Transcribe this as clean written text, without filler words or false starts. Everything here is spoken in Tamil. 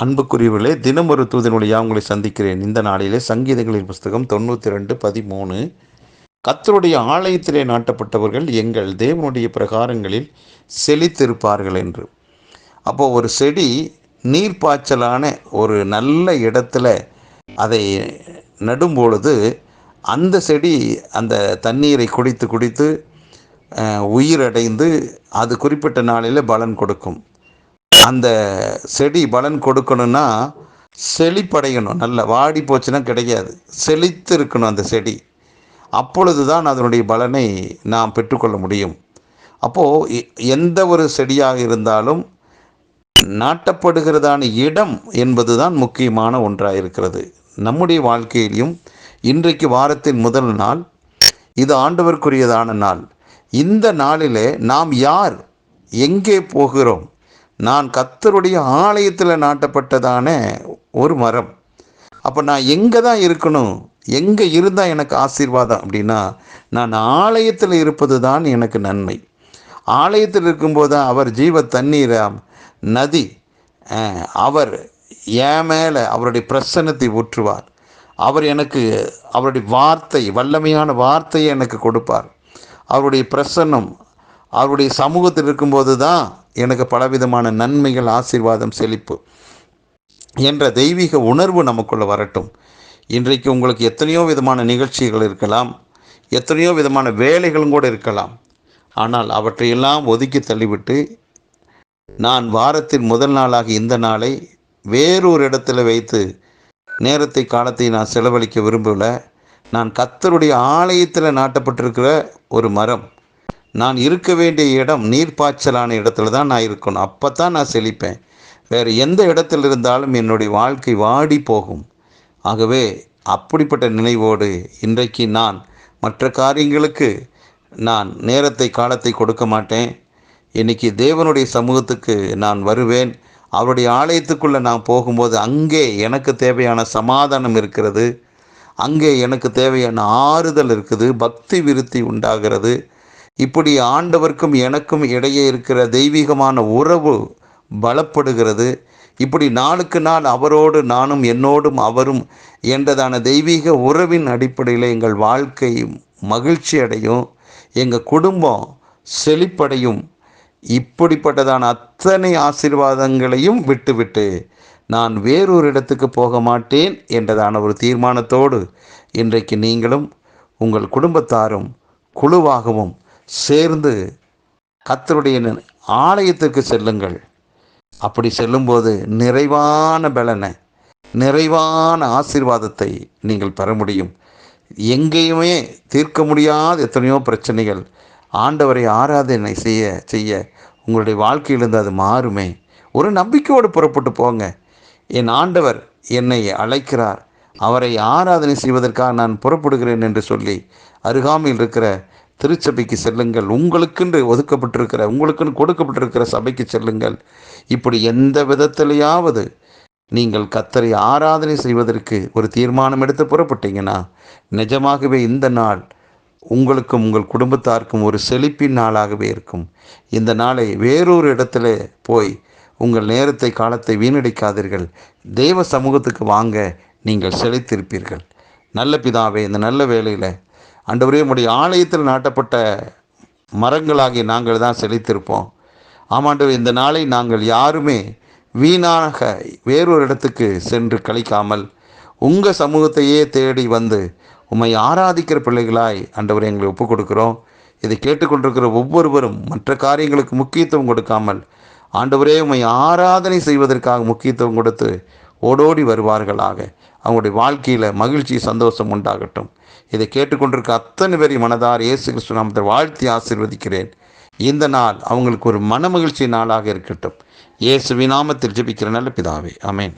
அன்புக்குரியவர்களே, தினம் ஒரு தூதன் வழியாக உங்களை சந்திக்கிறேன். இந்த நாளிலே சங்கீதங்களின் புஸ்தகம் 92:13. கர்த்தருடைய ஆலயத்திலே நாட்டப்பட்டவர்கள் எங்கள் தேவனுடைய பிரகாரங்களில் செழித்திருப்பார்கள் என்று. அப்போ ஒரு செடி நீர்ப்பாய்ச்சலான ஒரு நல்ல இடத்துல அதை நடும்பொழுது அந்த செடி அந்த தண்ணீரை குடித்து குடித்து உயிரடைந்து அது குறிப்பிட்ட நாளில் பலன் கொடுக்கும். அந்த செடி பலன் கொடுக்கணும்னா செழிப்படையணும். நல்ல வாடி போச்சுன்னா கிடைக்காது, செழித்து இருக்கணும் அந்த செடி. அப்பொழுது தான் அதனுடைய பலனை நாம் பெற்றுக்கொள்ள முடியும். அப்போது எந்த ஒரு செடியாக இருந்தாலும் நாட்டப்படுகிறதான இடம் என்பது தான் முக்கியமான ஒன்றாக இருக்கிறது. நம்முடைய வாழ்க்கையிலும் இன்றைக்கு வாரத்தின் முதல் நாள், இது ஆண்டவருக்குரியதான நாள். இந்த நாளிலே நாம் யார், எங்கே போகிறோம்? நான் கர்த்தருடைய ஆலயத்தில் நாட்டப்பட்டதான ஒரு மரம். அப்போ நான் எங்கே தான் இருக்கணும்? எங்கே இருந்தால் எனக்கு ஆசீர்வாதம் அப்படின்னா, நான் ஆலயத்தில் இருப்பது தான் எனக்கு நன்மை. ஆலயத்தில் இருக்கும்போது தான் அவர் ஜீவ தண்ணீராம் நதி, அவர் என் மேலே அவருடைய பிரசன்னத்தை ஊற்றுவார். அவர் எனக்கு அவருடைய வார்த்தை, வல்லமையான வார்த்தையை எனக்கு கொடுப்பார். அவருடைய பிரசன்னம், அவருடைய சமூகத்தில் இருக்கும்போது தான் எனக்கு பலவிதமான நன்மைகள், ஆசீர்வாதம், செழிப்பு என்ற தெய்வீக உணர்வு நமக்குள்ளே வரட்டும். இன்றைக்கு உங்களுக்கு எத்தனையோ விதமான நிகழ்ச்சிகள் இருக்கலாம், எத்தனையோ விதமான வேலைகளும் கூட இருக்கலாம். ஆனால் அவற்றையெல்லாம் ஒதுக்கி தள்ளிவிட்டு, நான் வாரத்தின் முதல் நாளாக இந்த நாளை வேறொரு இடத்துல வைத்து நேரத்தை, காலத்தை நான் செலவழிக்க விரும்பல. நான் கர்த்தருடைய ஆலயத்தில் நாட்டப்பட்டிருக்கிற ஒரு மரம். நான் இருக்க வேண்டிய இடம் நீர்ப்பாய்ச்சலான இடத்துல தான் நான் இருக்கணும். அப்போ தான் நான் செழிப்பேன். வேறு எந்த இடத்துல இருந்தாலும் என்னுடைய வாழ்க்கை வாடி போகும். ஆகவே அப்படிப்பட்ட நினைவோடு இன்றைக்கு நான் மற்ற காரியங்களுக்கு நான் நேரத்தை, காலத்தை கொடுக்க மாட்டேன். இன்றைக்கி தேவனுடைய சமூகத்துக்கு நான் வருவேன். அவருடைய ஆலயத்துக்குள்ளே நான் போகும்போது அங்கே எனக்கு தேவையான சமாதானம் இருக்கிறது, அங்கே எனக்கு தேவையான ஆறுதல் இருக்குது, பக்தி விருத்தி உண்டாகிறது. இப்படி ஆண்டவருக்கும் எனக்கும் இடையே இருக்கிற தெய்வீகமான உறவு பலப்படுகிறது. இப்படி நாளுக்கு நாள் அவரோடு நானும், என்னோடும் அவரும் என்றதான தெய்வீக உறவின் அடிப்படையில் எங்கள் வாழ்க்கை மகிழ்ச்சி அடையும், எங்கள் குடும்பம் செழிப்படையும். இப்படிப்பட்டதான அத்தனை ஆசீர்வாதங்களையும் விட்டுவிட்டு நான் வேறொரு இடத்துக்கு போக மாட்டேன் என்றதான ஒரு தீர்மானத்தோடு இன்றைக்கு நீங்களும் உங்கள் குடும்பத்தாரும் குழுவாகவும் சேர்ந்து கர்த்தருடைய ஆலயத்திற்கு செல்லுங்கள். அப்படி செல்லும்போது நிறைவான பலனை, நிறைவான ஆசீர்வாதத்தை நீங்கள் பெற முடியும். எங்கேயுமே தீர்க்க முடியாத எத்தனையோ பிரச்சனைகள் ஆண்டவரை ஆராதனை செய்ய செய்ய உங்களுடைய வாழ்க்கையிலிருந்து அது மாறுமே. ஒரு நம்பிக்கையோடு புறப்பட்டு போங்க. என் ஆண்டவர் என்னை அழைக்கிறார், அவரை ஆராதனை செய்வதற்காக நான் புறப்படுகிறேன் என்று சொல்லி அருகாமையில் இருக்கிற திருச்சபைக்கு செல்லுங்கள். உங்களுக்கென்று ஒதுக்கப்பட்டிருக்கிற, உங்களுக்குன்னு கொடுக்கப்பட்டிருக்கிற சபைக்கு செல்லுங்கள். இப்படி எந்த விதத்திலேயாவது நீங்கள் கர்த்தரை ஆராதனை செய்வதற்கு ஒரு தீர்மானம் எடுத்து புறப்பட்டீங்கன்னா, நிஜமாகவே இந்த நாள் உங்களுக்கும் உங்கள் குடும்பத்தாருக்கும் ஒரு செழிப்பின் நாளாகவே இருக்கும். இந்த நாளை வேறொரு இடத்துல போய் உங்கள் நேரத்தை, காலத்தை வீணடிக்காதீர்கள். தேவ சமூகத்துக்கு வாங்க, நீங்கள் செழித்திருப்பீர்கள். நல்ல பிதாவே, இந்த நல்ல வேளையில் ஆண்டவரே, உம்முடைய ஆலயத்தில் நாட்டப்பட்ட மரங்களாகி நாங்கள் தான் செழித்திருப்போம். ஆமாண்டவரே, இந்த நாளை நாங்கள் யாருமே வீணாக வேறொரு இடத்துக்கு சென்று கழிக்காமல் உங்கள் சமூகத்தையே தேடி வந்து உம்மை ஆராதிக்கிற பிள்ளைகளாய் ஆண்டவரே எங்களை ஒப்புக் கொடுக்குறோம். இதை கேட்டுக்கொண்டிருக்கிற ஒவ்வொருவரும் மற்ற காரியங்களுக்கு முக்கியத்துவம் கொடுக்காமல் ஆண்டவரே உம்மை ஆராதனை செய்வதற்காக முக்கியத்துவம் கொடுத்து ஓடோடி வருவார்களாக. அவங்களுடைய வாழ்க்கையில் மகிழ்ச்சி, சந்தோஷம் உண்டாகட்டும். இதை கேட்டுக்கொண்டிருக்க அத்தனை பேரை மனதார் இயேசு கிறிஸ்து நாமத்தை வாழ்த்தி ஆசீர்வதிக்கிறேன். இந்த நாள் அவங்களுக்கு ஒரு மன மகிழ்ச்சி நாளாக இருக்கட்டும். இயேசுவின் நாமத்தில் ஜெபிக்கிற நல்ல பிதாவே, ஆமென்.